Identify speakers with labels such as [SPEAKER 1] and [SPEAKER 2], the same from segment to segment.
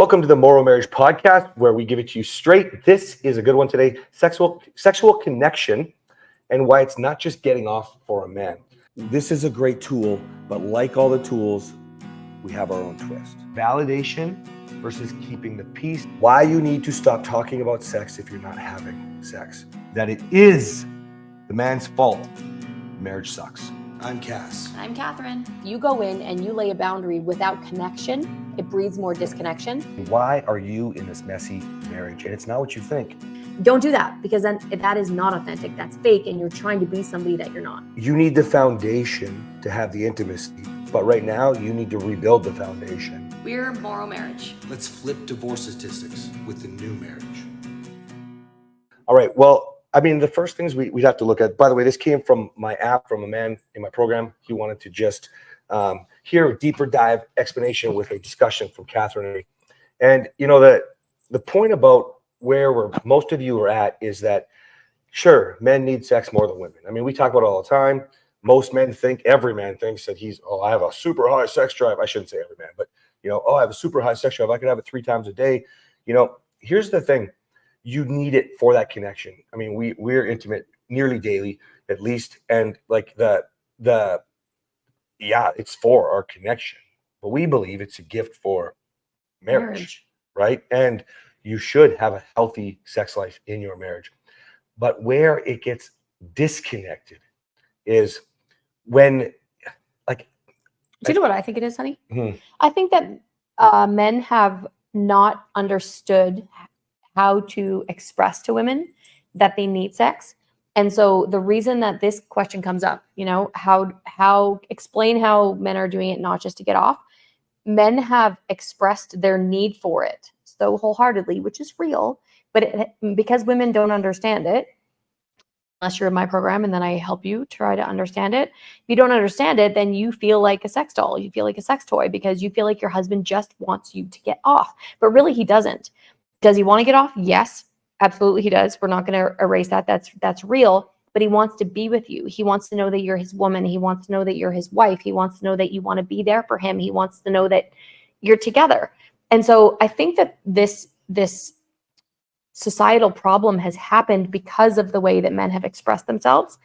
[SPEAKER 1] Welcome to the MorrowMarriage podcast, where we give it to you straight. This is a good one today: sexual connection, and why it's not just getting off for a man.
[SPEAKER 2] This is a great tool, but like all the tools, we have our own twist.
[SPEAKER 1] Validation versus keeping the peace.
[SPEAKER 2] Why you need to stop talking about sex if you're not having sex.
[SPEAKER 1] That it is the man's fault. Marriage sucks.
[SPEAKER 2] I'm Cass.
[SPEAKER 3] I'm Kathryn. You go in and you lay a boundary without connection, it breeds more disconnection.
[SPEAKER 1] Why are you in this messy marriage? And it's not what you think.
[SPEAKER 3] Don't do that, because then that is not authentic. That's fake, and you're trying to be somebody that you're not.
[SPEAKER 2] You need the foundation to have the intimacy, but right now you need to rebuild the foundation.
[SPEAKER 3] We're MorrowMarriage.
[SPEAKER 2] Let's flip divorce statistics with the new marriage.
[SPEAKER 1] All right. Well, I mean, the first things we'd have to look at, by the way, this came from my app, from a man in my program. He wanted to just hear a deeper dive explanation with a discussion from Kathryn and me. And, you know, the point about where most of you are at is that, sure, men need sex more than women. I mean, we talk about it all the time. Most men think, every man thinks that I have a super high sex drive. I shouldn't say every man, but, I have a super high sex drive. I could have it 3 times a day. Here's the thing. You need it for that connection. I mean, we're intimate nearly daily, at least. And like it's for our connection, but we believe it's a gift for marriage, right? And you should have a healthy sex life in your marriage. But where it gets disconnected is when,
[SPEAKER 3] do you know what I think it is, honey?
[SPEAKER 1] Mm-hmm.
[SPEAKER 3] I think that men have not understood how to express to women that they need sex. And so the reason that this question comes up, how explain how men are doing it, not just to get off. Men have expressed their need for it so wholeheartedly, which is real, but because women don't understand it, unless you're in my program and then I help you try to understand it. If you don't understand it, then you feel like a sex doll. You feel like a sex toy because you feel like your husband just wants you to get off, but really he doesn't. Does he want to get off? Yes, absolutely he does. We're not going to erase that. That's real. But he wants to be with you. He wants to know that you're his woman. He wants to know that you're his wife. He wants to know that you want to be there for him. He wants to know that you're together. And so I think that this societal problem has happened because of the way that men have expressed themselves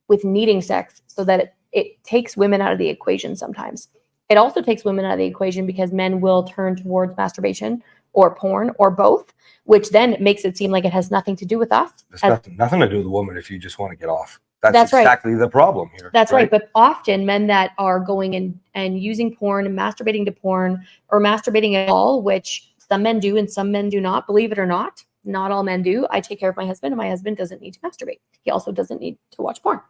[SPEAKER 3] with needing sex, so that it takes women out of the equation sometimes. It also takes women out of the equation because men will turn towards masturbation or porn or both, which then makes it seem like it has nothing to do with us.
[SPEAKER 1] It's nothing to do with the woman if you just want to get off. That's exactly
[SPEAKER 3] right.
[SPEAKER 1] The problem here.
[SPEAKER 3] That's right. But often men that are going in and using porn and masturbating to porn or masturbating at all, which some men do and some men do not, believe it or not all men do. I take care of my husband and my husband doesn't need to masturbate. He also doesn't need to watch porn.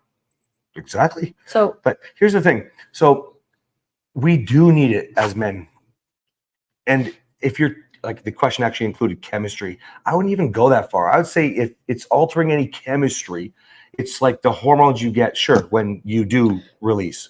[SPEAKER 1] Exactly.
[SPEAKER 3] So,
[SPEAKER 1] but here's the thing. So we do need it as men. And if you're like, the question actually included chemistry, I wouldn't even go that far. I would say if it's altering any chemistry, it's like the hormones you get, sure, when you do release,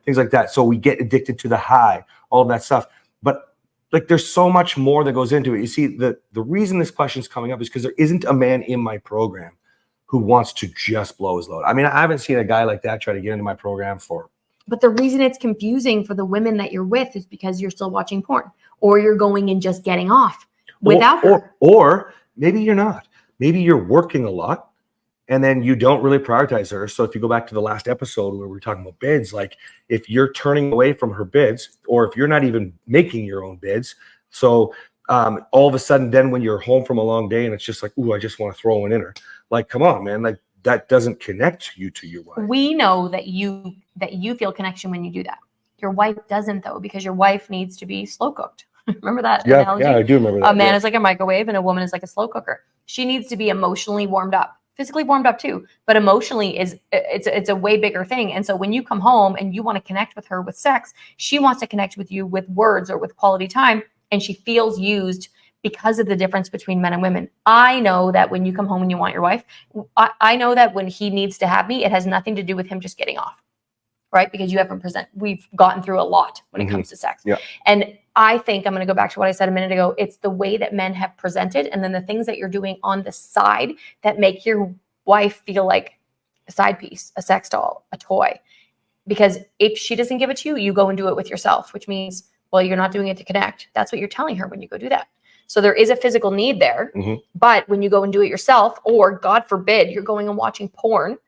[SPEAKER 1] things like that. So we get addicted to the high, all of that stuff. But like, there's so much more that goes into it. You see, the reason this question is coming up is because there isn't a man in my program who wants to just blow his load. I mean, I haven't seen a guy like that try to get into my program for.
[SPEAKER 3] But the reason it's confusing for the women that you're with is because you're still watching porn, or you're going and just getting off without her.
[SPEAKER 1] Or maybe you're not. Maybe you're working a lot and then you don't really prioritize her. So if you go back to the last episode where we were talking about bids, like if you're turning away from her bids, or if you're not even making your own bids, so all of a sudden then when you're home from a long day and it's just like, ooh, I just want to throw one in her. Like, come on, man. Like, that doesn't connect you to your wife.
[SPEAKER 3] We know that you feel connection when you do that. Your wife doesn't, though, because your wife needs to be slow cooked. Remember that analogy?
[SPEAKER 1] Yeah, I do remember that.
[SPEAKER 3] A man is like a microwave and a woman is like a slow cooker. She needs to be emotionally warmed up, physically warmed up too, but emotionally it's a way bigger thing. And so when you come home and you want to connect with her with sex, she wants to connect with you with words or with quality time, and she feels used because of the difference between men and women. I know that when you come home and you want your wife, I know that when he needs to have me, it has nothing to do with him just getting off, right? Because we've gotten through a lot when it comes to sex.
[SPEAKER 1] Yeah.
[SPEAKER 3] And I think I'm going to go back to what I said a minute ago. It's the way that men have presented, and then the things that you're doing on the side that make your wife feel like a side piece, a sex doll, a toy. Because if she doesn't give it to you, you go and do it with yourself, which means Well, you're not doing it to connect. That's what you're telling her when you go do that. So there is a physical need there. But when you go and do it yourself, or God forbid, you're going and watching porn,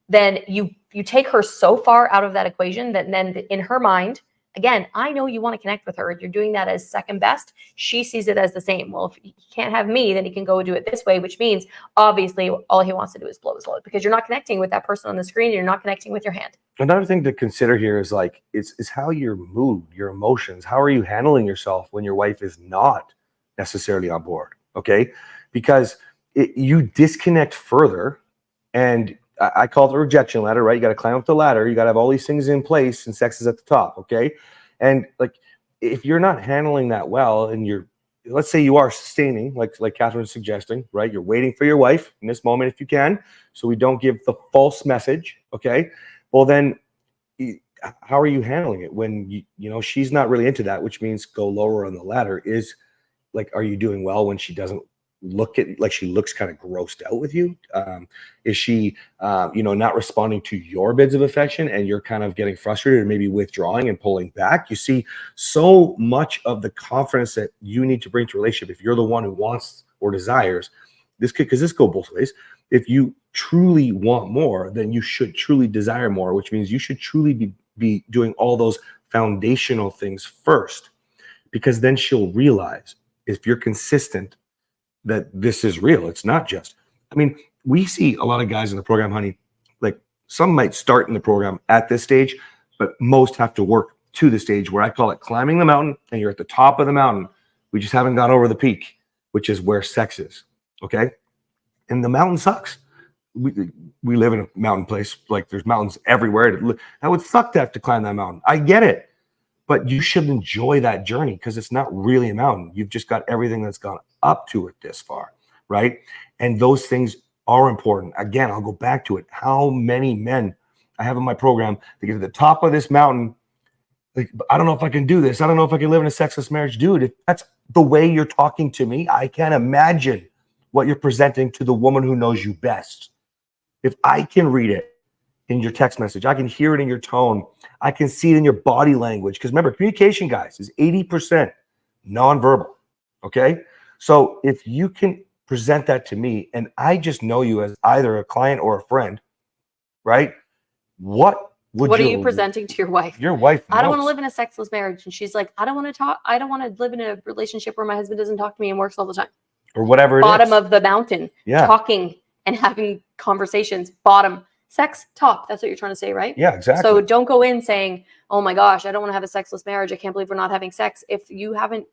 [SPEAKER 3] then you take her so far out of that equation that then in her mind, again, I know you want to connect with her. You're doing that as second best. She sees it as the same. Well, if he can't have me, then he can go do it this way, which means obviously all he wants to do is blow his load, because you're not connecting with that person on the screen. And you're not connecting with your hand.
[SPEAKER 1] Another thing to consider here is like, is how your mood, your emotions, how are you handling yourself when your wife is not necessarily on board? Okay. Because you disconnect further, and I call it the rejection ladder, right? You got to climb up the ladder. You got to have all these things in place, and sex is at the top. Okay. And like, if you're not handling that well, and let's say you are sustaining, like Kathryn's suggesting, right? You're waiting for your wife in this moment if you can, so we don't give the false message. Okay. Well, then how are you handling it when you know she's not really into that, which means go lower on the ladder? Is like, are you doing well when she doesn't look at, like, she looks kind of grossed out with you? Is she not responding to your bids of affection, and you're kind of getting frustrated and maybe withdrawing and pulling back? You see, so much of the confidence that you need to bring to a relationship, if you're the one who wants or desires this, because this go both ways. If you truly want more, then you should truly desire more, which means you should truly be doing all those foundational things first, because then she'll realize, if you're consistent, that this is real. It's not just, I mean, we see a lot of guys in the program, honey, like some might start in the program at this stage, but most have to work to the stage where I call it climbing the mountain, and you're at the top of the mountain. We just haven't gone over the peak, which is where sex is. Okay. And the mountain sucks. We live in a mountain place. Like, there's mountains everywhere. That would suck to have to climb that mountain. I get it. But you should enjoy that journey, because it's not really a mountain. You've just got everything that's gone up to it this far, right? And those things are important. Again, I'll go back to it. How many men I have in my program that get to the top of this mountain, like, I don't know if I can do this. I don't know if I can live in a sexless marriage. Dude, if that's the way you're talking to me, I can't imagine what you're presenting to the woman who knows you best. If I can read it in your text message, I can hear it in your tone, I can see it in your body language. Because remember, communication, guys, is 80% nonverbal. Okay. So if you can present that to me, and I just know you as either a client or a friend, right? What are you
[SPEAKER 3] presenting to your wife?
[SPEAKER 1] Your wife knows.
[SPEAKER 3] I don't want to live in a sexless marriage. And she's like, I don't want to live in a relationship where my husband doesn't talk to me and works all the time.
[SPEAKER 1] Or whatever it
[SPEAKER 3] Bottom
[SPEAKER 1] is.
[SPEAKER 3] of the mountain.
[SPEAKER 1] Yeah.
[SPEAKER 3] Talking and having conversations. Bottom. Sex, top. That's what you're trying to say, right?
[SPEAKER 1] Yeah, exactly.
[SPEAKER 3] So don't go in saying, oh my gosh, I don't want to have a sexless marriage. I can't believe we're not having sex. If you haven't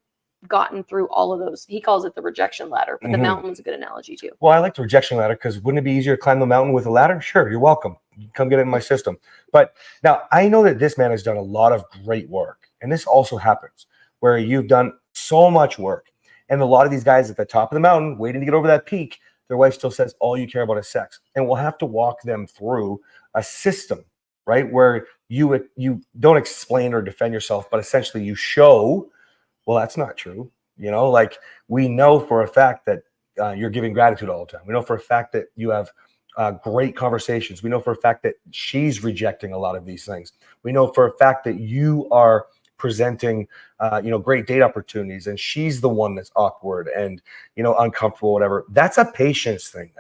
[SPEAKER 3] gotten through all of those, he calls it the rejection ladder, but the mountain was a good analogy too.
[SPEAKER 1] Well, I like the rejection ladder, because wouldn't it be easier to climb the mountain with a ladder? Sure, you're welcome. Come get it in my system. But now I know that this man has done a lot of great work. And this also happens where you've done so much work. And a lot of these guys at the top of the mountain, waiting to get over that peak, their wife still says, all you care about is sex. And we'll have to walk them through a system, right? Where you don't explain or defend yourself, but essentially you show, well, that's not true. You know, like, we know for a fact that you're giving gratitude all the time. We know for a fact that you have great conversations. We know for a fact that she's rejecting a lot of these things. We know for a fact that you are presenting, great date opportunities, and she's the one that's awkward and, uncomfortable, whatever. That's a patience thing.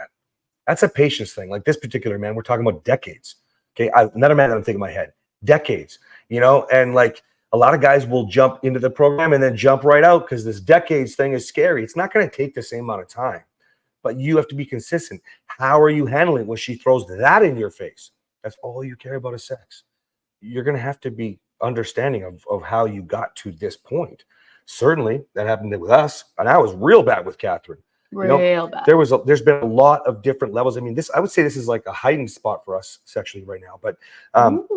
[SPEAKER 1] That's a patience thing. Like this particular man, we're talking about decades. Okay. Another man that I'm thinking in my head, decades, and like a lot of guys will jump into the program and then jump right out because this decades thing is scary. It's not going to take the same amount of time, but you have to be consistent. How are you handling it when she throws that in your face? That's all you care about is sex. You're going to have to be understanding of how you got to this point. Certainly that happened with us. And I was real bad with Kathryn.
[SPEAKER 3] Real bad.
[SPEAKER 1] There's been a lot of different levels. I mean, I would say this is like a hiding spot for us sexually right now, but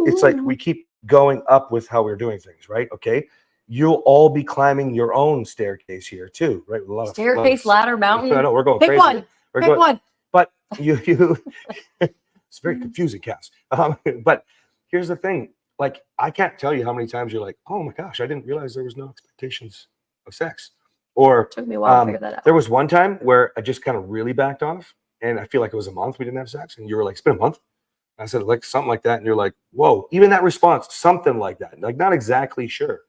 [SPEAKER 1] it's like we keep going up with how we're doing things, right? Okay. You'll all be climbing your own staircase here too, right? With a lot of
[SPEAKER 3] staircase, ladder, mountain.
[SPEAKER 1] I know we're going
[SPEAKER 3] Pick
[SPEAKER 1] crazy.
[SPEAKER 3] one. Pick one.
[SPEAKER 1] But you it's very confusing, Cass. But here's the thing. Like, I can't tell you how many times you're like, oh my gosh, I didn't realize there was no expectations of sex. Or
[SPEAKER 3] it took me a while to figure that out.
[SPEAKER 1] There was one time where I just kind of really backed off, and I feel like it was a month we didn't have sex, and you were like, it's been a month. I said, like, something like that, and you're like, whoa. Even that response, something like that. Like, not exactly sure.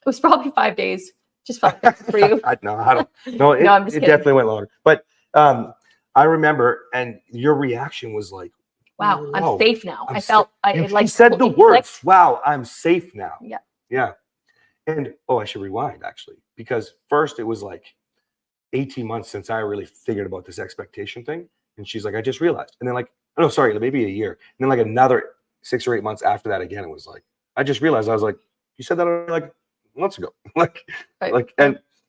[SPEAKER 3] It was probably 5 days. Just 5 days for you.
[SPEAKER 1] I don't. No, it,
[SPEAKER 3] No, I'm just
[SPEAKER 1] it
[SPEAKER 3] kidding.
[SPEAKER 1] definitely went longer. But I remember, and your reaction was like,
[SPEAKER 3] Wow,
[SPEAKER 1] "Whoa,
[SPEAKER 3] I'm safe now."
[SPEAKER 1] I'm
[SPEAKER 3] I felt
[SPEAKER 1] You
[SPEAKER 3] it like
[SPEAKER 1] said the
[SPEAKER 3] it
[SPEAKER 1] words.
[SPEAKER 3] clicked.
[SPEAKER 1] Wow, I'm safe now.
[SPEAKER 3] Yeah.
[SPEAKER 1] Yeah. And I should rewind actually, because first it was like 18 months since I really figured about this expectation thing. And she's like, I just realized. And then like, oh, no, sorry, maybe a year. And then like another 6 or 8 months after that again, it was like, I just realized. I was like, you said that already, like months ago.
[SPEAKER 3] Right.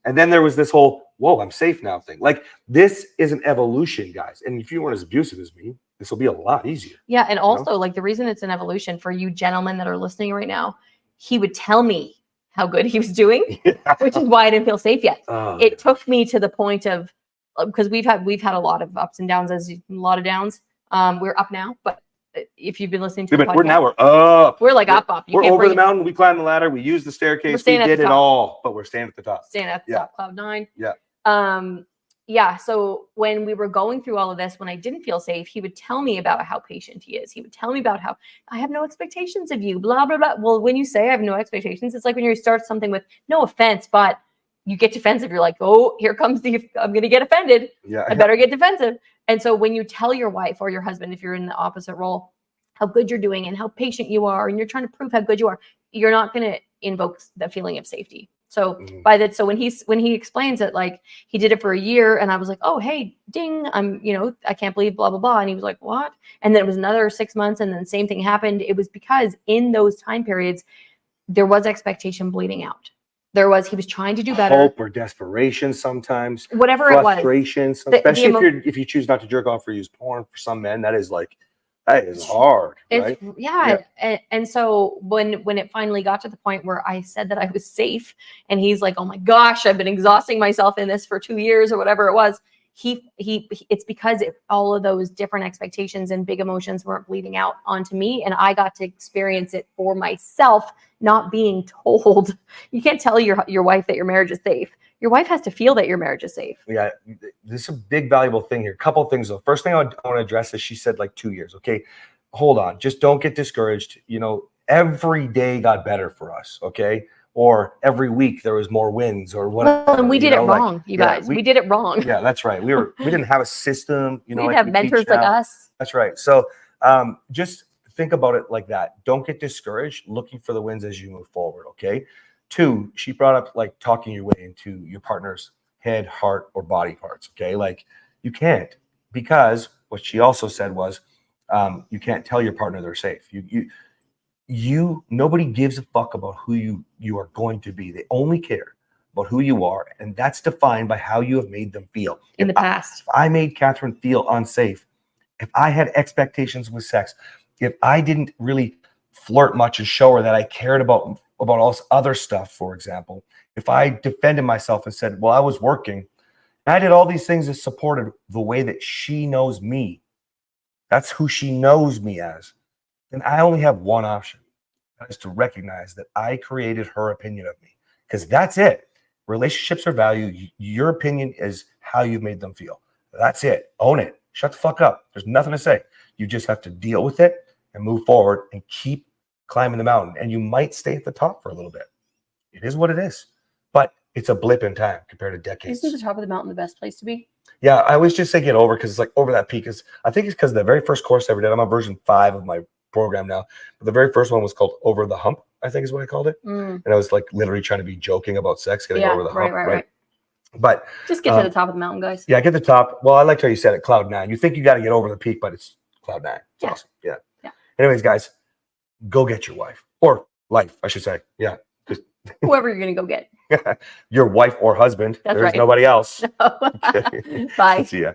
[SPEAKER 1] And then there was this whole, whoa, I'm safe now thing. Like this is an evolution, guys. And if you weren't as abusive as me, this will be a lot easier.
[SPEAKER 3] Yeah, and also like the reason it's an evolution for you gentlemen that are listening right now, he would tell me how good he was doing, which is why I didn't feel safe yet. It took me to the point of, because we've had a lot of ups and downs, a lot of downs. We're up now, but if you've been listening to the podcast,
[SPEAKER 1] we're up.
[SPEAKER 3] We're like up. You
[SPEAKER 1] We're
[SPEAKER 3] can't
[SPEAKER 1] over
[SPEAKER 3] bring
[SPEAKER 1] the mountain. We climbed the ladder. We used the
[SPEAKER 3] We're
[SPEAKER 1] staircase. We
[SPEAKER 3] staying at
[SPEAKER 1] did
[SPEAKER 3] the
[SPEAKER 1] it
[SPEAKER 3] top.
[SPEAKER 1] all, but we're staying at the top.
[SPEAKER 3] Staying at the top, cloud 9.
[SPEAKER 1] Yeah.
[SPEAKER 3] Yeah. So when we were going through all of this, when I didn't feel safe, he would tell me about how patient he is. He would tell me about how I have no expectations of you, blah, blah, blah. Well, when you say I have no expectations, it's like when you start something with no offense, but you get defensive. You're like, oh, here comes I'm going to get offended.
[SPEAKER 1] Yeah.
[SPEAKER 3] I better get defensive. And so when you tell your wife or your husband, if you're in the opposite role, how good you're doing and how patient you are, and you're trying to prove how good you are, you're not going to invoke the feeling of safety. So so when he explains it, like he did it for a year, and I was like, oh, hey, ding, I can't believe blah, blah, blah. And he was like, what? And then it was another 6 months, and then the same thing happened. It was because in those time periods, there was expectation bleeding out. He was trying to do better.
[SPEAKER 1] Hope or desperation sometimes.
[SPEAKER 3] Whatever it was.
[SPEAKER 1] Frustration, especially if you choose not to jerk off or use porn. For some men, that is hard, right?
[SPEAKER 3] Yeah. And so when it finally got to the point where I said that I was safe, and he's like, oh my gosh, I've been exhausting myself in this for 2 years or whatever it was. It's because all of those different expectations and big emotions weren't bleeding out onto me, and I got to experience it for myself, not being told. You can't tell your wife that your marriage is safe. Your wife has to feel that your marriage is safe.
[SPEAKER 1] Yeah, this is a big valuable thing here. Couple things though. First thing I want to address is she said like 2 years. Okay, hold on. Just don't get discouraged. Every day got better for us. Okay, or every week there was more wins or whatever.
[SPEAKER 3] Well, and we did it wrong, guys. We did it wrong.
[SPEAKER 1] Yeah, that's right. We didn't have a system.
[SPEAKER 3] We didn't have mentors like us.
[SPEAKER 1] That's right. So just think about it like that. Don't get discouraged. Looking for the wins as you move forward. Okay. 2, she brought up like talking your way into your partner's head, heart, or body parts. Okay. Like you can't, because what she also said was you can't tell your partner they're safe. Nobody gives a fuck about who you are going to be. They only care about who you are. And that's defined by how you have made them feel.
[SPEAKER 3] In the past.
[SPEAKER 1] If I made Kathryn feel unsafe, if I had expectations with sex, if I didn't really flirt much and show her that I cared about all this other stuff, for example, if I defended myself and said, well, I was working, and I did all these things that supported the way that she knows me, that's who she knows me as, then I only have one option. That is to recognize that I created her opinion of me, because that's it. Relationships are value. Your opinion is how you've made them feel. That's it. Own it. Shut the fuck up. There's nothing to say. You just have to deal with it and move forward and keep climbing the mountain. And you might stay at the top for a little bit. It is what it is. But it's a blip in time compared to decades.
[SPEAKER 3] Isn't the top of the mountain the best place to be?
[SPEAKER 1] Yeah, I always just say get over, because it's like over that peak. I think it's because the very first course I ever did, I'm on version 5 of my program now. But the very first one was called Over the Hump, I think is what I called it. And I was like literally trying to be joking about sex, getting over the hump. Right. But
[SPEAKER 3] just get to the top of the mountain, guys.
[SPEAKER 1] Yeah, get to the top. Well, I liked how you said it, cloud 9. You think you got to get over the peak, but it's cloud 9. It's awesome. Yeah. Anyways, guys, go get your wife, or life, I should say. Yeah.
[SPEAKER 3] Whoever you're going to go get.
[SPEAKER 1] Your wife or husband.
[SPEAKER 3] That's
[SPEAKER 1] There's
[SPEAKER 3] right.
[SPEAKER 1] nobody else.
[SPEAKER 3] No.
[SPEAKER 1] Okay.
[SPEAKER 3] Bye.
[SPEAKER 1] See ya.